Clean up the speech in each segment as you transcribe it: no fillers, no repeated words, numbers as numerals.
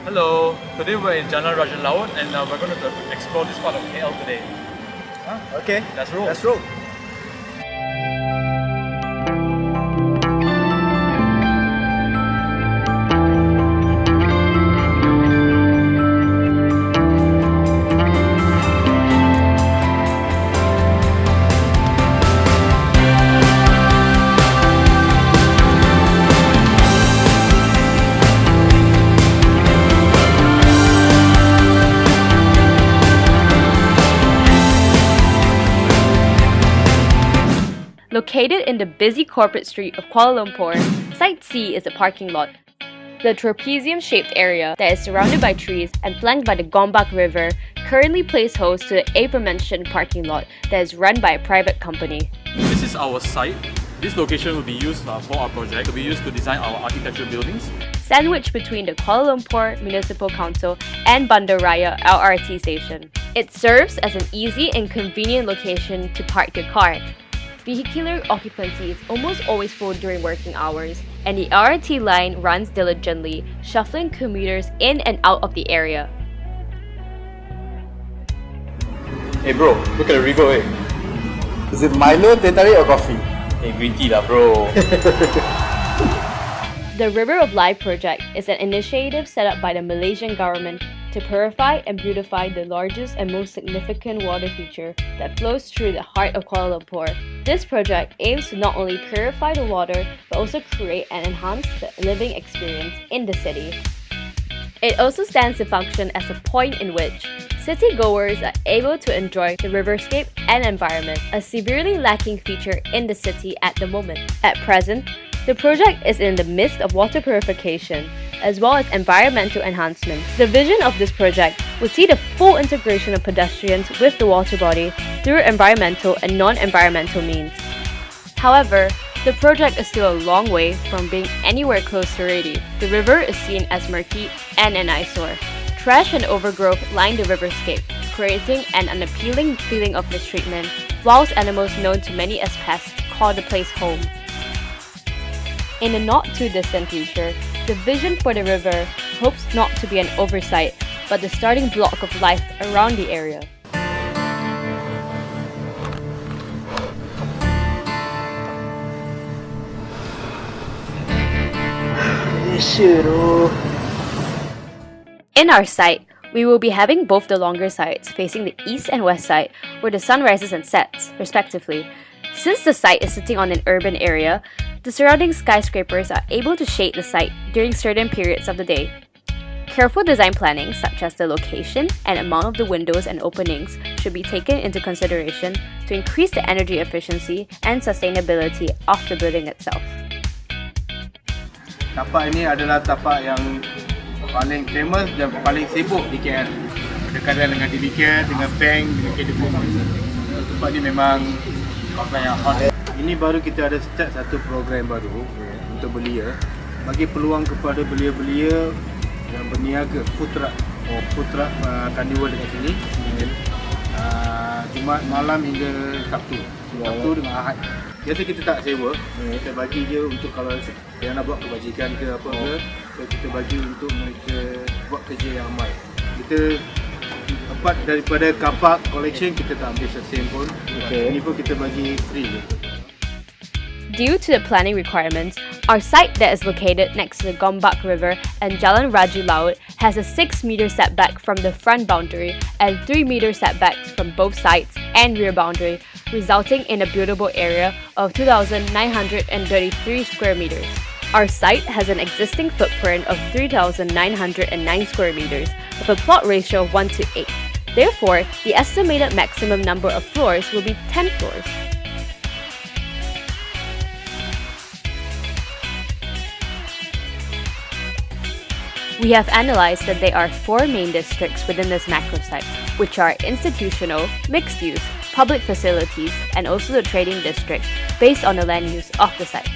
Hello, today we're in Jalan Laut and we're going to explore this part of KL today. Okay, Let's roll. Let's roll. Located in the busy corporate street of Kuala Lumpur, Site C is a parking lot. The trapezium-shaped area that is surrounded by trees and flanked by the Gombak River currently plays host to the aforementioned parking lot that is run by a private company. This is our site. This location will be used for our project. It will be used to design our architectural buildings. Sandwiched between the Kuala Lumpur Municipal Council and Bandaraya LRT station. It serves as an easy and convenient location to park your car. Vehicular occupancy is almost always full during working hours, and the LRT line runs diligently, shuffling commuters in and out of the area. Hey bro, look at the river. Is it Milo, teh tarik or coffee? Hey, green tea lah bro. The River of Life project is an initiative set up by the Malaysian government to purify and beautify the largest and most significant water feature that flows through the heart of Kuala Lumpur. This project aims to not only purify the water but also create and enhance the living experience in the city. It also stands to function as a point in which city-goers are able to enjoy the riverscape and environment, a severely lacking feature in the city at the moment. At present, the project is in the midst of water purification as well as environmental enhancements. The vision of this project would see the full integration of pedestrians with the water body through environmental and non-environmental means. However, the project is still a long way from being anywhere close to ready. The river is seen as murky and an eyesore. Trash and overgrowth line the riverscape, creating an unappealing feeling of mistreatment, whilst animals known to many as pests call the place home. In the not-too-distant future, the vision for the river hopes not to be an oversight, but the starting block of life around the area. In our site, we will be having both the longer sides facing the east and west side, where the sun rises and sets, respectively. Since the site is sitting on an urban area, the surrounding skyscrapers are able to shade the site during certain periods of the day. Careful design planning, such as the location and amount of the windows and openings, should be taken into consideration to increase the energy efficiency and sustainability of the building itself. Tapak ini adalah tapak yang paling famous dan paling sibuk di KL. Berdekatan dengan DBK, dengan bank, dengan KDB. Tempat ni memang tempat yang hot. Ini baru kita ada start satu program baru untuk belia. Bagi peluang kepada belia-belia yang berniaga food truck carnival dekat sini. Jumaat malam hingga Sabtu dengan Ahad. Biasa kita tak sewa, kita bagi je untuk kalau yang nak buat kebajikan ke apa ke, kita bagi untuk mereka buat kerja yang amal. Kita dapat daripada kapak collection kita tak ambil sen pun. Ini pun kita bagi free je. Due to the planning requirements, our site that is located next to the Gombak River and Jalan Laut has a 6-meter setback from the front boundary and 3-meter setbacks from both sides and rear boundary, resulting in a buildable area of 2,933 square meters. Our site has an existing footprint of 3,909 square meters with a plot ratio of 1:8. Therefore, the estimated maximum number of floors will be 10 floors. We have analyzed that there are 4 main districts within this macro site, which are institutional, mixed use, public facilities, and also the trading district based on the land use of the site.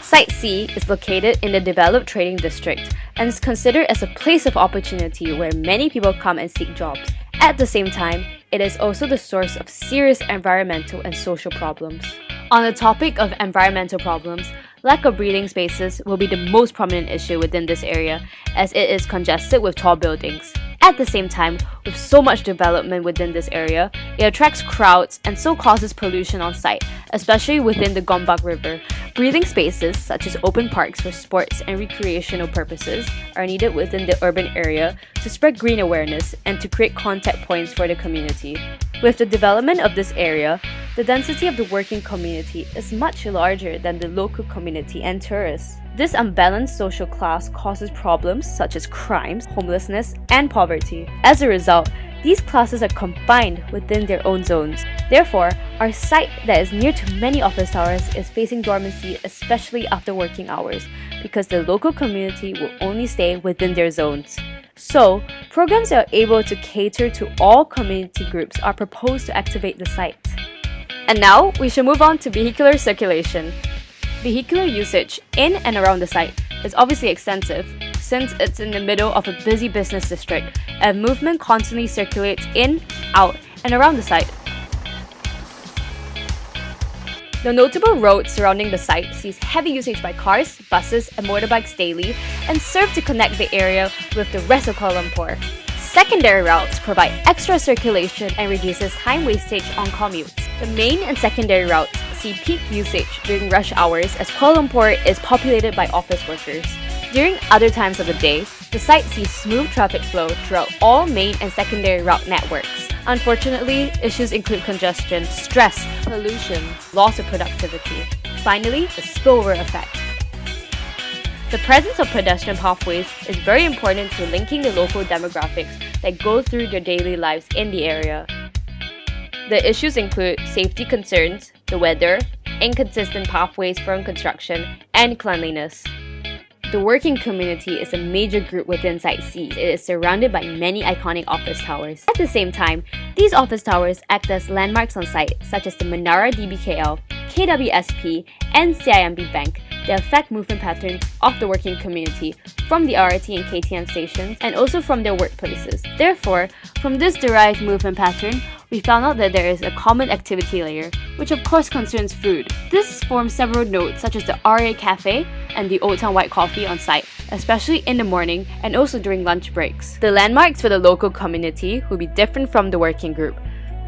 Site C is located in the developed trading district and is considered as a place of opportunity where many people come and seek jobs. At the same time, it is also the source of serious environmental and social problems. On the topic of environmental problems, Lack of breathing spaces will be the most prominent issue within this area, as it is congested with tall buildings. At the same time, with so much development within this area, it attracts crowds and so causes pollution on site, especially within the Gombak River. Breathing spaces, such as open parks for sports and recreational purposes, are needed within the urban area to spread green awareness and to create contact points for the community. With the development of this area, the density of the working community is much larger than the local community and tourists. This unbalanced social class causes problems such as crimes, homelessness, and poverty. As a result, these classes are confined within their own zones. Therefore, our site that is near to many office towers is facing dormancy, especially after working hours, because the local community will only stay within their zones. So, programs that are able to cater to all community groups are proposed to activate the site. And now, we should move on to vehicular circulation. Vehicular usage in and around the site is obviously extensive, since it's in the middle of a busy business district and movement constantly circulates in, out, and around the site. The notable roads surrounding the site sees heavy usage by cars, buses, and motorbikes daily and serve to connect the area with the rest of Kuala Lumpur. Secondary routes provide extra circulation and reduces time wastage on commutes. The main and secondary routes see peak usage during rush hours as Kuala Lumpur is populated by office workers. During other times of the day, the site sees smooth traffic flow throughout all main and secondary route networks. Unfortunately, issues include congestion, stress, pollution, loss of productivity. Finally, the spillover effect. The presence of pedestrian pathways is very important to linking the local demographics that go through their daily lives in the area. The issues include safety concerns, the weather, inconsistent pathways from construction, and cleanliness. The working community is a major group within Site C. It is surrounded by many iconic office towers. At the same time, these office towers act as landmarks on site, such as the Menara DBKL, KWSP, and CIMB Bank. They affect movement patterns of the working community from the RRT and KTM stations and also from their workplaces. Therefore, from this derived movement pattern, we found out that there is a common activity layer, which of course concerns food. This forms several nodes such as the RA Cafe and the Old Town White Coffee on site, especially in the morning and also during lunch breaks. The landmarks for the local community will be different from the working group.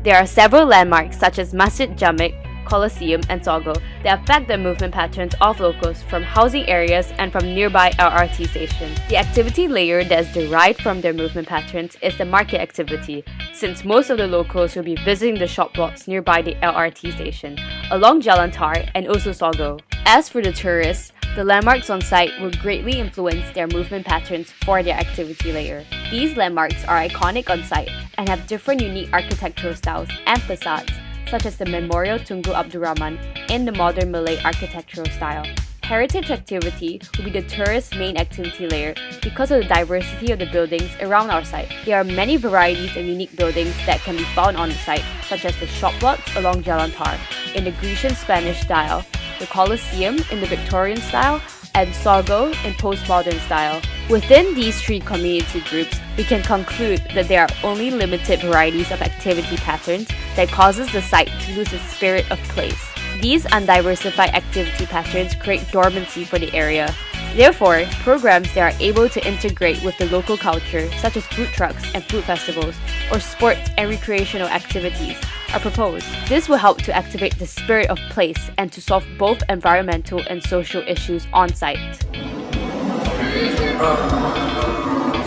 There are several landmarks such as Masjid Jamek, Coliseum, and Sogo that affect the movement patterns of locals from housing areas and from nearby LRT stations. The activity layer that is derived from their movement patterns is the market activity, since most of the locals will be visiting the shop lots nearby the LRT station, along Jalan and also Sogo. As for the tourists, the landmarks on site will greatly influence their movement patterns for their activity layer. These landmarks are iconic on site and have different unique architectural styles and facades, such as the Memorial Tunku Abdul Rahman in the modern Malay architectural style. Heritage activity will be the tourist's main activity layer because of the diversity of the buildings around our site. There are many varieties of unique buildings that can be found on the site, such as the shop lots along Jalan in the Grecian Spanish style, the Coliseum in the Victorian style, and Sogo in postmodern style. Within these three community groups, we can conclude that there are only limited varieties of activity patterns that causes the site to lose its spirit of place. These undiversified activity patterns create dormancy for the area. Therefore, programs that are able to integrate with the local culture, such as food trucks and food festivals, or sports and recreational activities, are proposed. This will help to activate the spirit of place and to solve both environmental and social issues on site.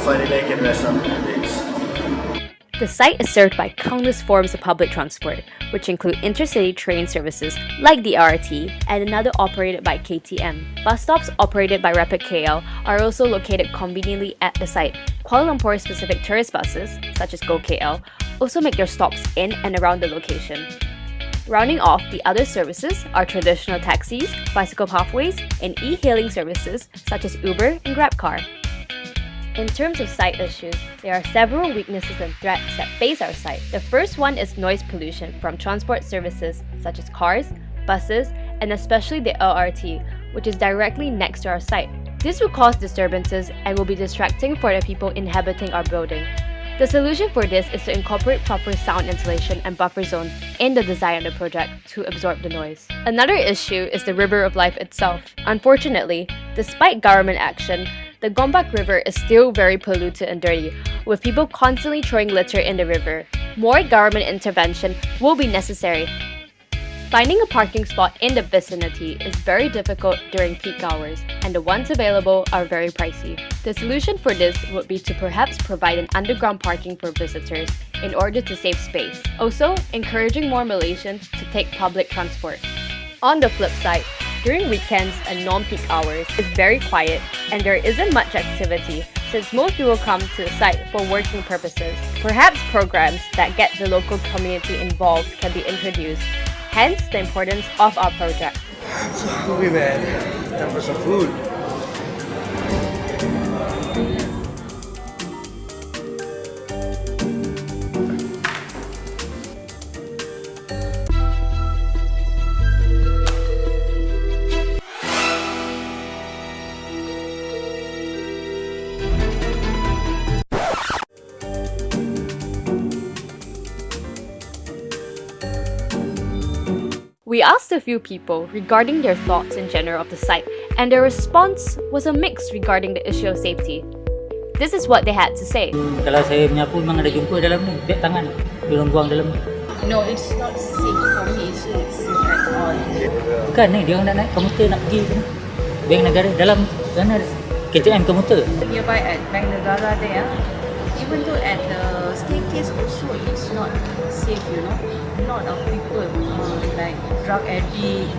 Finally, I can rest some days. The site is served by countless forms of public transport, which include intercity train services like the RRT and another operated by KTM. Bus stops operated by Rapid KL are also located conveniently at the site. Kuala Lumpur specific tourist buses, such as Go KL, also make their stops in and around the location. Rounding off the other services are traditional taxis, bicycle pathways, and e-hailing services such as Uber and GrabCar. In terms of site issues, there are several weaknesses and threats that face our site. The first one is noise pollution from transport services such as cars, buses, and especially the LRT, which is directly next to our site. This will cause disturbances and will be distracting for the people inhabiting our building. The solution for this is to incorporate proper sound insulation and buffer zones in the design of the project to absorb the noise. Another issue is the River of Life itself. Unfortunately, despite government action, the Gombak River is still very polluted and dirty, with people constantly throwing litter in the river. More government intervention will be necessary. Finding a parking spot in the vicinity is very difficult during peak hours, and the ones available are very pricey. The solution for this would be to perhaps provide an underground parking for visitors in order to save space. Also, encouraging more Malaysians to take public transport. On the flip side, during weekends and non-peak hours, it's very quiet and there isn't much activity since most people come to the site for working purposes. Perhaps programs that get the local community involved can be introduced. Hence, the importance of our project. So hungry, man. Time for some food. We asked a few people regarding their thoughts in general of the site, and their response was a mix regarding the issue of safety. This is what they had to say. Kalau saya menyapu memang ada jumpa dalam ni, biar tangan diorang buang dalam ni. No, it's not safe for me. It's not safe at all. Bukan ni, dia orang nak naik komuter nak pergi ni. Bank Negara dalam sana KTM komuter. Nearby at Bank Negara there, even though at the staircase also it's not safe, you know. A lot of people like drug addict.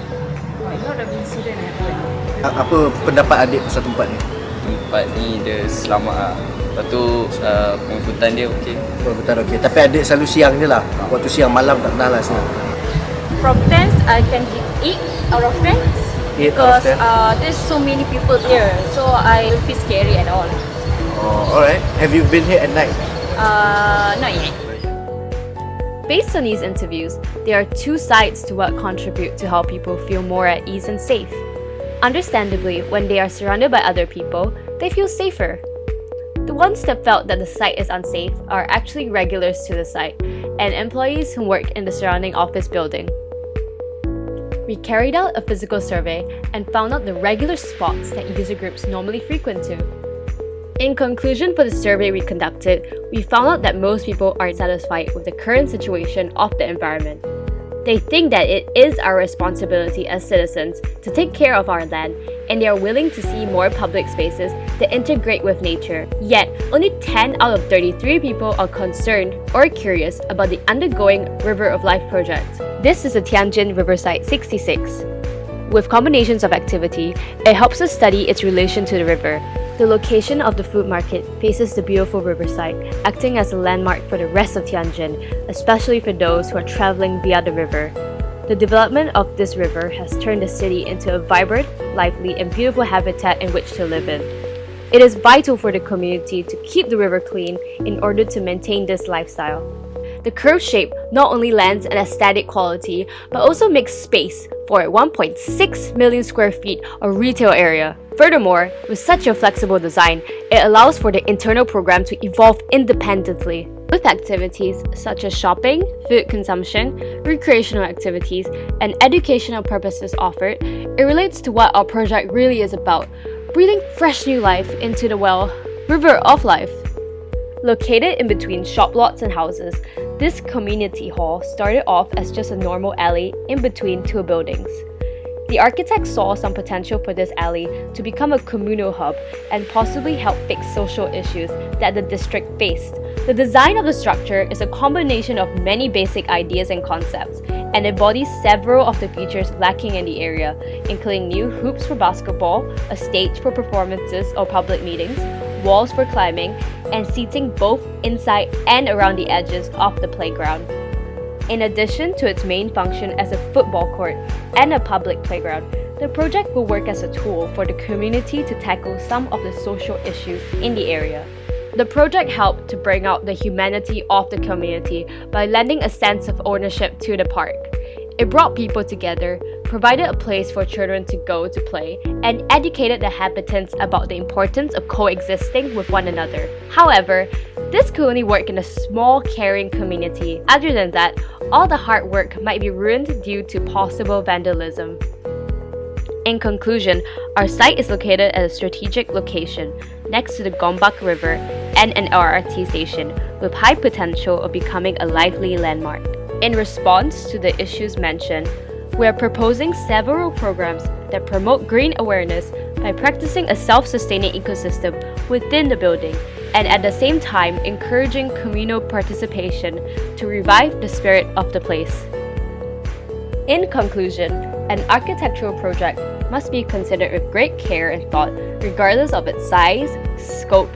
A lot of incident happen. Apa pendapat adik pasal tempat ni? Tempat ni dia selamat lah. Lepas tu pengangkutan dia okey. Pengangkutan okey. Tapi adik selalu siang je lah. Waktu siang malam tak pernah lah sini. From 10, I can give 8 out of 10 because there's so many people here, so I don't feel scary at all. Oh, alright. Have you been here at night? Not yet. Based on these interviews, there are two sides to what contribute to how people feel more at ease and safe. Understandably, when they are surrounded by other people, they feel safer. The ones that felt that the site is unsafe are actually regulars to the site and employees who work in the surrounding office building. We carried out a physical survey and found out the regular spots that user groups normally frequent to. In conclusion for the survey we conducted, we found out that most people aren't satisfied with the current situation of the environment. They think that it is our responsibility as citizens to take care of our land, and they are willing to see more public spaces that integrate with nature. Yet, only 10 out of 33 people are concerned or curious about the undergoing River of Life project. This is the Tianjin Riverside 66. With combinations of activity, it helps us study its relation to the river. The location of the food market faces the beautiful riverside, acting as a landmark for the rest of Tianjin, especially for those who are traveling via the river. The development of this river has turned the city into a vibrant, lively, and beautiful habitat in which to live in. It is vital for the community to keep the river clean in order to maintain this lifestyle. The curved shape not only lends an aesthetic quality, but also makes space for 1.6 million square feet of retail area. Furthermore, with such a flexible design, it allows for the internal program to evolve independently. With activities such as shopping, food consumption, recreational activities, and educational purposes offered, it relates to what our project really is about, breathing fresh new life into the River of Life. Located in between shop lots and houses, this community hall started off as just a normal alley in between two buildings. The architect saw some potential for this alley to become a communal hub and possibly help fix social issues that the district faced. The design of the structure is a combination of many basic ideas and concepts and embodies several of the features lacking in the area, including new hoops for basketball, a stage for performances or public meetings, walls for climbing, and seating both inside and around the edges of the playground. In addition to its main function as a football court and a public playground, the project will work as a tool for the community to tackle some of the social issues in the area. The project helped to bring out the humanity of the community by lending a sense of ownership to the park. It brought people together, provided a place for children to go to play and educated the inhabitants about the importance of coexisting with one another. However, this could only work in a small, caring community. Other than that, all the hard work might be ruined due to possible vandalism. In conclusion, our site is located at a strategic location next to the Gombak River and an LRT station with high potential of becoming a lively landmark. In response to the issues mentioned, we are proposing several programs that promote green awareness by practicing a self-sustaining ecosystem within the building and at the same time encouraging communal participation to revive the spirit of the place. In conclusion, an architectural project must be considered with great care and thought regardless of its size, scope,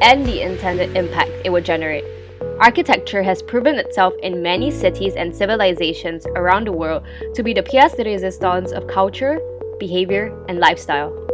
and the intended impact it would generate. Architecture has proven itself in many cities and civilizations around the world to be the pièce de résistance of culture, behavior, and lifestyle.